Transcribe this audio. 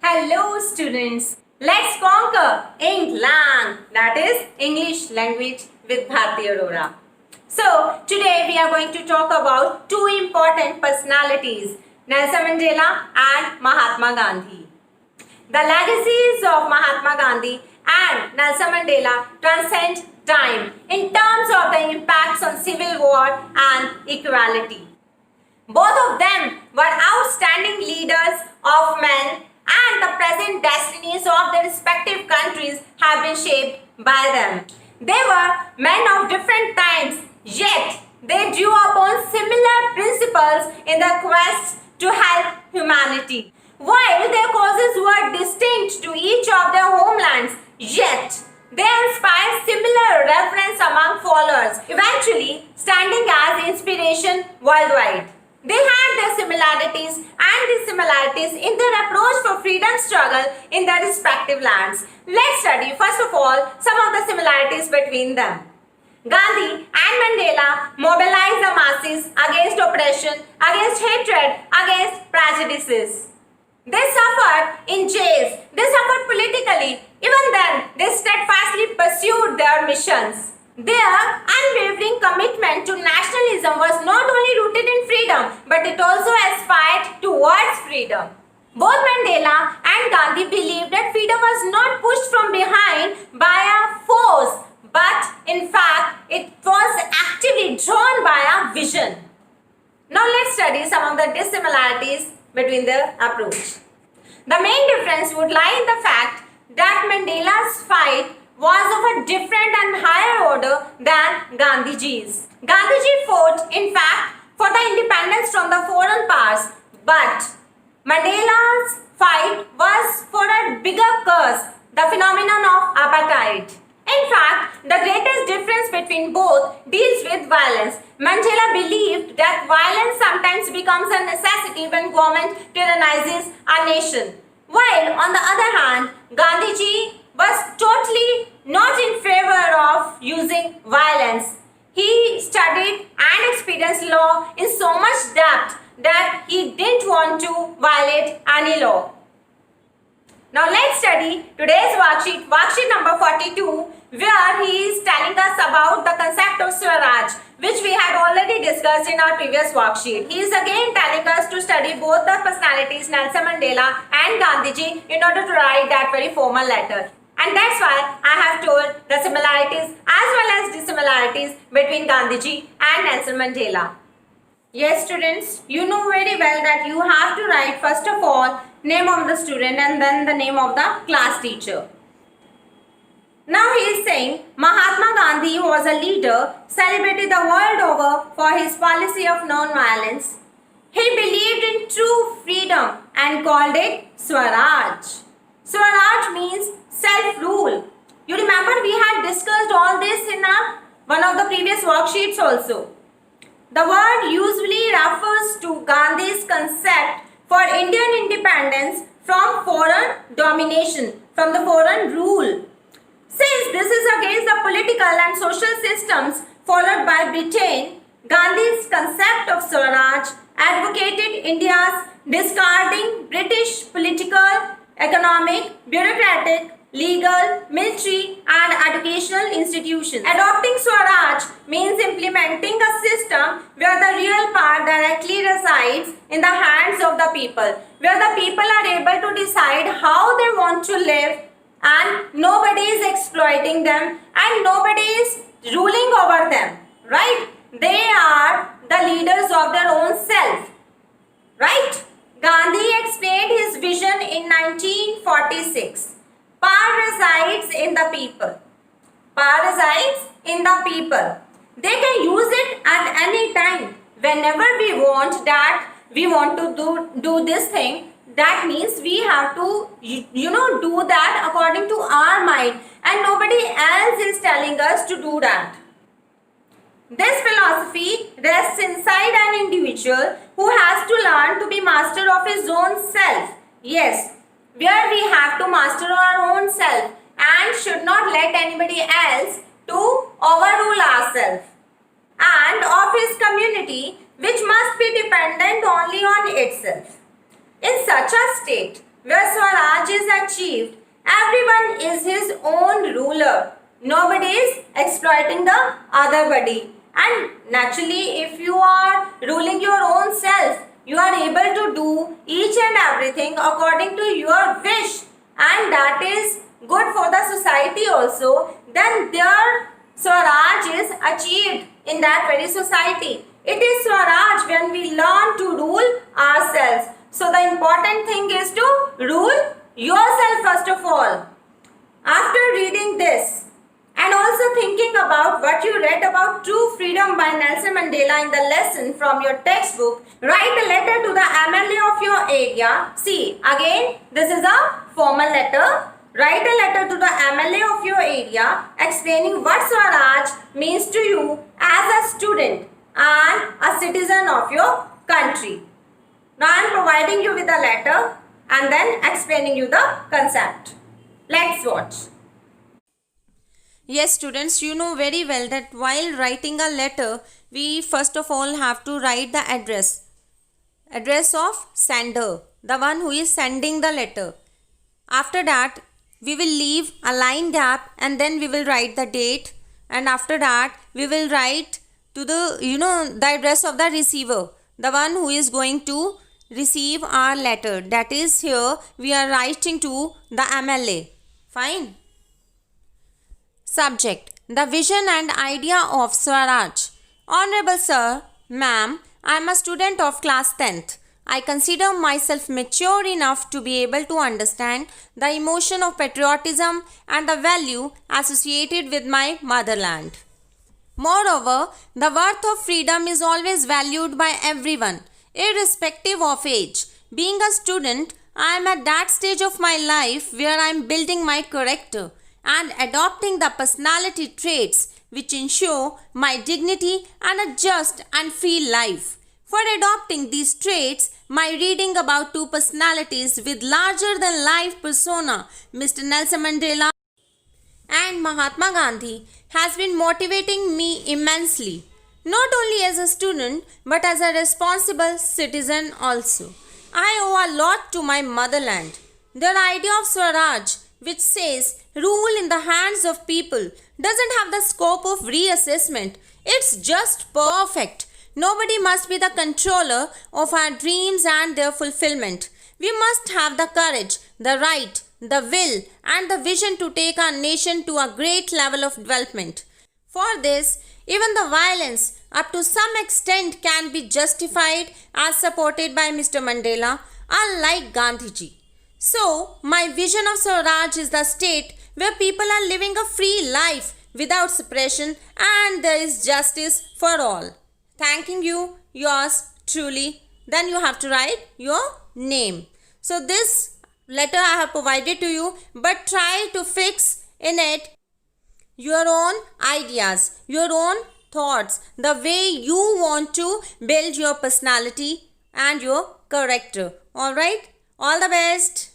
Hello students, let's conquer England, that is English language with Bharti Arora. So today we are going to talk about two important personalities, Nelson Mandela and Mahatma Gandhi. The legacies of Mahatma Gandhi and Nelson Mandela transcend time in terms of the impacts on civil war and equality. Both of them were outstanding leaders of men, and the present destinies of their respective countries have been shaped by them. They were men of different times, yet they drew upon similar principles in the quest to help humanity. While their causes were distinct to each of their homelands, yet they inspired similar reverence among followers, eventually standing as inspiration worldwide. They had their similarities and dissimilarities in their approach for freedom struggle in their respective lands. Let's study first of all some of the similarities between them. Gandhi and Mandela mobilized the masses against oppression, against hatred, against prejudices. They suffered in jails, they suffered politically. Even then, they steadfastly pursued their missions. Their unwavering commitment to nationalism was not only rooted in freedom, but it also aspired towards freedom. Both Mandela and Gandhi believed that freedom was not pushed from behind by a force, but in fact, it was actively drawn by a vision. Now let's study some of the dissimilarities between their approach. The main difference would lie in the fact that Mandela's fight was of a different and higher order than Gandhiji's. Gandhiji fought, in fact, for the independence from the foreign powers, but Mandela's fight was for a bigger cause, the phenomenon of apartheid. In fact, the greatest difference between both deals with violence. Mandela believed that violence sometimes becomes a necessity when government tyrannizes a nation, while on the other hand, Gandhiji was totally not in favor of using violence. He studied and experienced law in so much depth that he didn't want to violate any law. Now let's study today's worksheet number 42, where he is telling us about the concept of SWARAJ, which we had already discussed in our previous worksheet. He is again telling us to study both the personalities Nelson Mandela and Gandhiji in order to write that very formal letter. And that's why I have told the similarities as well as dissimilarities between Gandhiji and Nelson Mandela. Yes students, you know very well that you have to write first of all name of the student and then the name of the class teacher. Now he is saying Mahatma Gandhi was a leader celebrated the world over for his policy of non-violence. He believed in true freedom and called it Swaraj. Swaraj means self-rule. You remember we had discussed all this in one of the previous worksheets also. The word usually refers to Gandhi's concept for Indian independence from foreign domination, from the foreign rule. Since this is against the political and social systems followed by Britain, Gandhi's concept of Swaraj advocated India's discarding British political, economic, bureaucratic, legal, military and educational institutions. Adopting Swaraj means implementing a system where the real power directly resides in the hands of the people, where the people are able to decide how they want to live and nobody is exploiting them and nobody is ruling over them, right? They are the leaders of their own self, right? Gandhi explained his vision in 1946. Power resides in the people. Power resides in the people. They can use it at any time. Whenever we want that, we want to do this thing, that means we have to, do that according to our mind and nobody else is telling us to do that. This philosophy rests inside an individual who has to learn to be master of his own self. Yes, where we have to master our own self and should not let anybody else to overrule ourselves. And of his community, which must be dependent only on itself. In such a state, where Swaraj is achieved, everyone is his own ruler. Nobody is exploiting the other body. And naturally, if you are ruling your own self, you are able to do each and everything according to your wish, and that is good for the society also. Then their Swaraj is achieved in that very society. It is Swaraj when we learn to rule ourselves. So the important thing is to rule yourself first of all. After reading this and also thinking about what you read about true freedom by Nelson Mandela in the lesson from your textbook, write a letter to the MLA of your area. See, again, this is a formal letter. Write a letter to the MLA of your area explaining what Swaraj means to you as a student and a citizen of your country. Now I am providing you with a letter and then explaining you the concept. Let's watch. Yes, students, you know very well that while writing a letter, we first of all have to write the address. Address of sender, the one who is sending the letter. After that, we will leave a line gap and then we will write the date, and after that we will write to the the address of the receiver, the one who is going to receive our letter. That is, here we are writing to the MLA. Fine. Subject: the vision and idea of Swaraj. Honorable Sir, Ma'am, I am a student of class 10th. I consider myself mature enough to be able to understand the emotion of patriotism and the value associated with my motherland. Moreover, the worth of freedom is always valued by everyone, irrespective of age. Being a student, I am at that stage of my life where I am building my character and adopting the personality traits which ensure my dignity and a just and free life. For adopting these traits, my reading about two personalities with larger than life persona, Mr. Nelson Mandela and Mahatma Gandhi, has been motivating me immensely, not only as a student but as a responsible citizen also. I owe a lot to my motherland. Their idea of Swaraj, which says rule in the hands of people, doesn't have the scope of reassessment. It's just perfect. Nobody must be the controller of our dreams and their fulfillment. We must have the courage, the right, the will, and the vision to take our nation to a great level of development. For this, even the violence, up to some extent, can be justified as supported by Mr. Mandela, unlike Gandhiji. So, my vision of Swaraj is the state where people are living a free life without suppression and there is justice for all. Thanking you, yours truly. Then you have to write your name. So this letter I have provided to you, but try to fix in it your own ideas, your own thoughts, the way you want to build your personality and your character. Alright? All the best.